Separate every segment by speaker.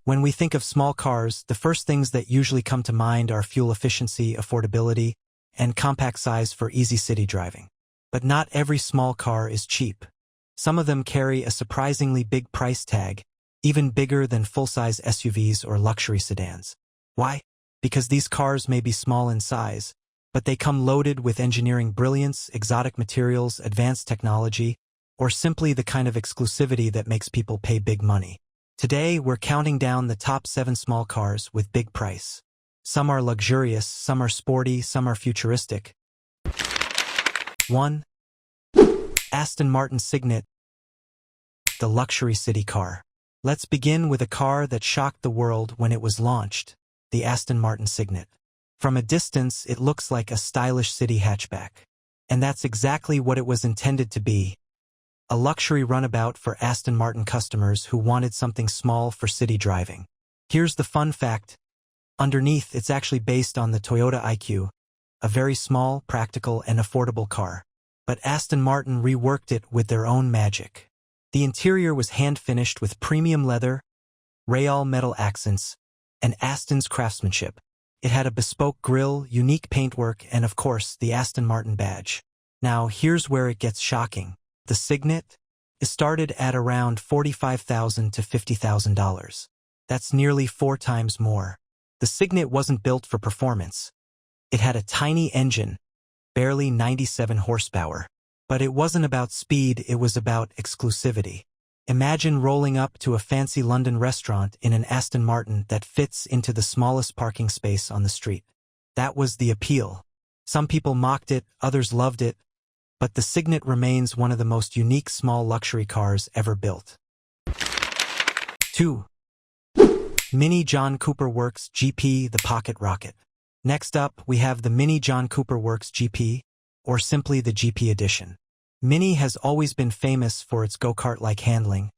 Speaker 1: When we think of small cars, the first things that usually come to mind are fuel efficiency, affordability, and compact size for easy city driving. But not every small car is cheap. Some of them carry a surprisingly big price tag, even bigger than full-size SUVs or luxury sedans. Why? Because these cars may be small in size, but they come loaded with engineering brilliance, exotic materials, advanced technology, or simply the kind of exclusivity that makes people pay big money. Today, we're counting down the top 7 small cars with big price. Some are luxurious, some are sporty, some are futuristic. 1. Aston Martin Cygnet, the luxury city car. Let's begin with a car that shocked the world when it was launched, the Aston Martin Cygnet. From a distance, it looks like a stylish city hatchback. And that's exactly what it was intended to be. A luxury runabout for Aston Martin customers who wanted something small for city driving. Here's the fun fact. Underneath, it's actually based on the Toyota IQ, a very small, practical, and affordable car. But Aston Martin reworked it with their own magic. The interior was hand-finished with premium leather, Real metal accents, and Aston's craftsmanship. It had a bespoke grille, unique paintwork, and of course, the Aston Martin badge. Now, here's where it gets shocking. The Cygnet is started at around $45,000 to $50,000. That's nearly 4 times more. The Cygnet wasn't built for performance. It had a tiny engine, barely 97 horsepower. But it wasn't about speed, it was about exclusivity. Imagine rolling up to a fancy London restaurant in an Aston Martin that fits into the smallest parking space on the street. That was the appeal. Some people mocked it, others loved it. But the Cygnet remains one of the most unique small luxury cars ever built. 2. Mini John Cooper Works GP, the Pocket Rocket. Next up, we have the Mini John Cooper Works GP, or simply the GP edition. Mini has always been famous for its go-kart-like handling,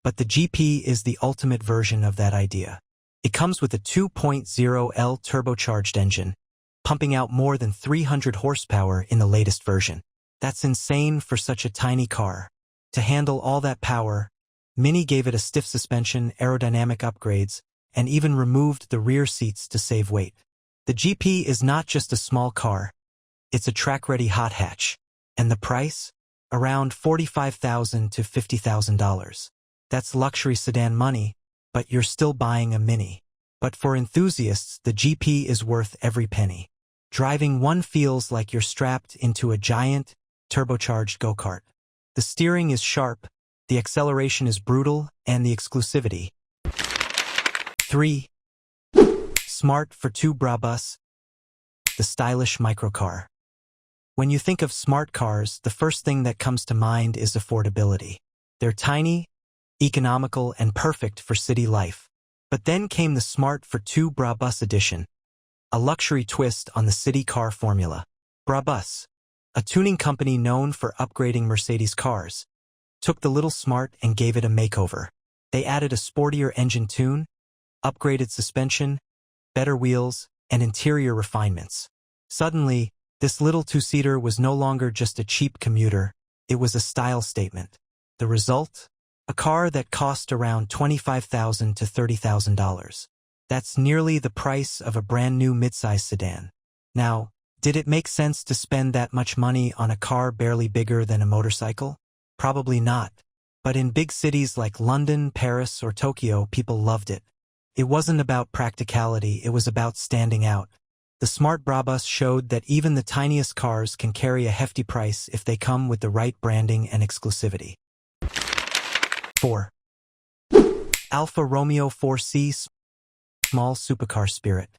Speaker 1: but the GP is the ultimate version of that idea. It comes with a 2.0L turbocharged engine, pumping out more than 300 horsepower in the latest version. That's insane for such a tiny car. To handle all that power, Mini gave it a stiff suspension, aerodynamic upgrades, and even removed the rear seats to save weight. The GP is not just a small car, it's a track-ready hot hatch. And the price? Around $45,000 to $50,000. That's luxury sedan money, but you're still buying a Mini. But for enthusiasts, the GP is worth every penny. Driving one feels like you're strapped into a giant, turbocharged go-kart. The steering is sharp, the acceleration is brutal, and the exclusivity. 3. Smart ForTwo Brabus, the stylish microcar. When you think of smart cars, the first thing that comes to mind is affordability. They're tiny, economical, and perfect for city life. But then came the Smart ForTwo Brabus edition, a luxury twist on the city car formula. Brabus, a tuning company known for upgrading Mercedes cars, took the little Smart and gave it a makeover. They added a sportier engine tune, upgraded suspension, better wheels, and interior refinements. Suddenly, this little two-seater was no longer just a cheap commuter, it was a style statement. The result? A car that cost around $25,000 to $30,000. That's nearly the price of a brand new midsize sedan. Now, did it make sense to spend that much money on a car barely bigger than a motorcycle? Probably not. But in big cities like London, Paris, or Tokyo, people loved it. It wasn't about practicality, it was about standing out. The Smart Brabus showed that even the tiniest cars can carry a hefty price if they come with the right branding and exclusivity. 4. Alfa Romeo 4C, small supercar spirit.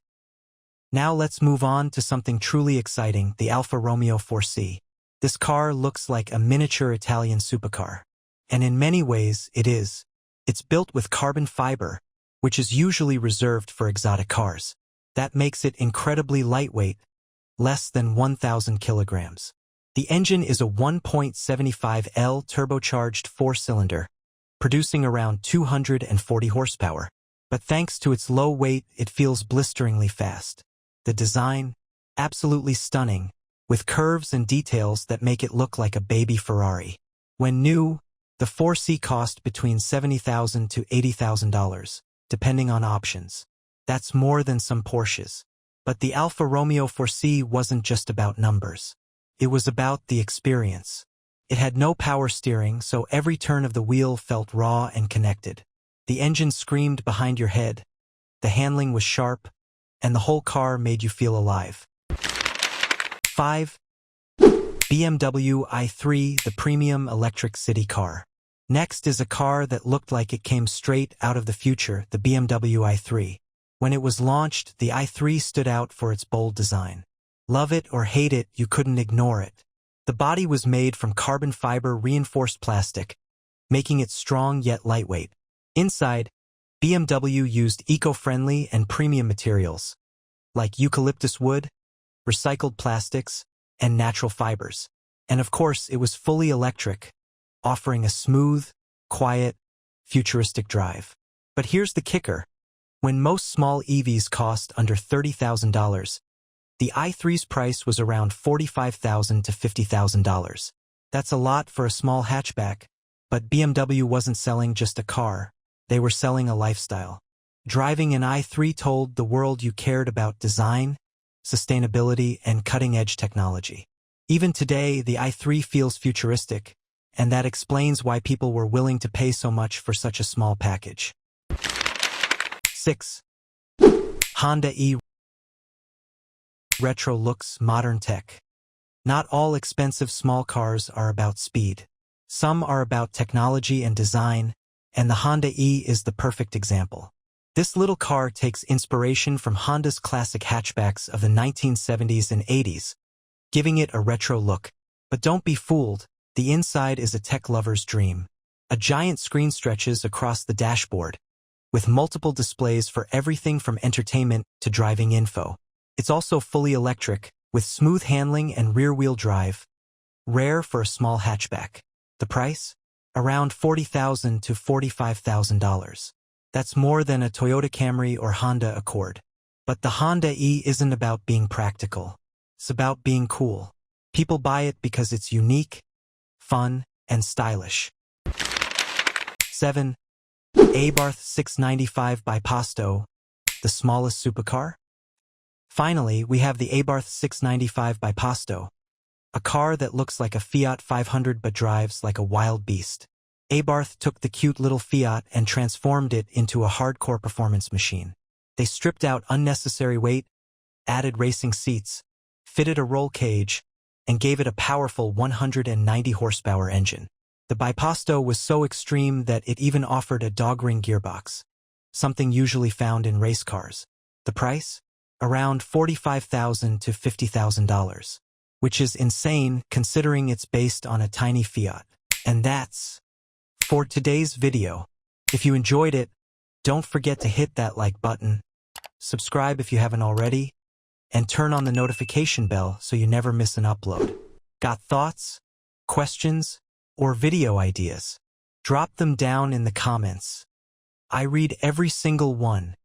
Speaker 1: Now let's move on to something truly exciting, the Alfa Romeo 4C. This car looks like a miniature Italian supercar. And in many ways, it is. It's built with carbon fiber, which is usually reserved for exotic cars. That makes it incredibly lightweight, less than 1,000 kilograms. The engine is a 1.75L turbocharged 4-cylinder, producing around 240 horsepower. But thanks to its low weight, it feels blisteringly fast. The design? Absolutely stunning, with curves and details that make it look like a baby Ferrari. When new, the 4C cost between $70,000 to $80,000, depending on options. That's more than some Porsches. But the Alfa Romeo 4C wasn't just about numbers. It was about the experience. It had no power steering, so every turn of the wheel felt raw and connected. The engine screamed behind your head, the handling was sharp, and the whole car made you feel alive. 5. BMW i3, the premium electric city car. Next is a car that looked like it came straight out of the future, the BMW i3. When it was launched, the i3 stood out for its bold design. Love it or hate it, you couldn't ignore it. The body was made from carbon fiber reinforced plastic, making it strong yet lightweight. Inside, BMW used eco-friendly and premium materials, like eucalyptus wood, recycled plastics, and natural fibers. And of course, it was fully electric, offering a smooth, quiet, futuristic drive. But here's the kicker. When most small EVs cost under $30,000, the i3's price was around $45,000 to $50,000. That's a lot for a small hatchback, but BMW wasn't selling just a car. They were selling a lifestyle. Driving an i3 told the world you cared about design, sustainability, and cutting-edge technology. Even today, the i3 feels futuristic, and that explains why people were willing to pay so much for such a small package. 6. Honda E. Retro looks, modern tech. Not all expensive small cars are about speed. Some are about technology and design, and the Honda E is the perfect example. This little car takes inspiration from Honda's classic hatchbacks of the 1970s and 80s, giving it a retro look. But don't be fooled, the inside is a tech lover's dream. A giant screen stretches across the dashboard, with multiple displays for everything from entertainment to driving info. It's also fully electric, with smooth handling and rear-wheel drive, rare for a small hatchback. The price? Around $40,000 to $45,000. That's more than a Toyota Camry or Honda Accord. But the Honda E isn't about being practical. It's about being cool. People buy it because it's unique, fun, and stylish. 7. Abarth 695 by Pasto, the smallest supercar. Finally, we have the Abarth 695 by Pasto, a car that looks like a Fiat 500 but drives like a wild beast. Abarth took the cute little Fiat and transformed it into a hardcore performance machine. They stripped out unnecessary weight, added racing seats, fitted a roll cage, and gave it a powerful 190 horsepower engine. The Bipasto was so extreme that it even offered a dog ring gearbox, something usually found in race cars. The price? Around $45,000 to $50,000, which is insane considering it's based on a tiny Fiat. And that's for today's video. If you enjoyed it, don't forget to hit that like button, subscribe if you haven't already, and turn on the notification bell so you never miss an upload. Got thoughts, questions, or video ideas? Drop them down in the comments. I read every single one.